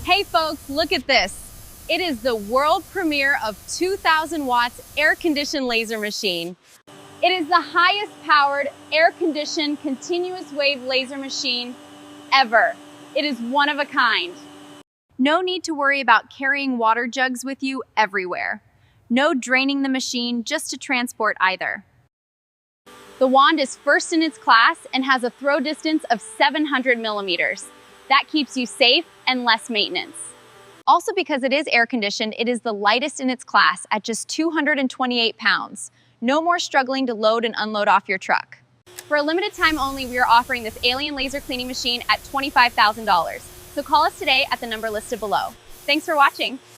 Hey folks, look at this. It is the world premiere of 2,000 watts air-conditioned laser machine. It is the highest powered air-conditioned continuous wave laser machine ever. It is one of a kind. No need to worry about carrying water jugs with you everywhere. No draining the machine just to transport either. The wand is first in its class and has a throw distance of 700 millimeters. That keeps you safe and less maintenance. Also, because it is air-conditioned, it is the lightest in its class at just 228 pounds. No more struggling to load and unload off your truck. For a limited time only, we are offering this alien laser cleaning machine at $25,000. So call us today at the number listed below. Thanks for watching.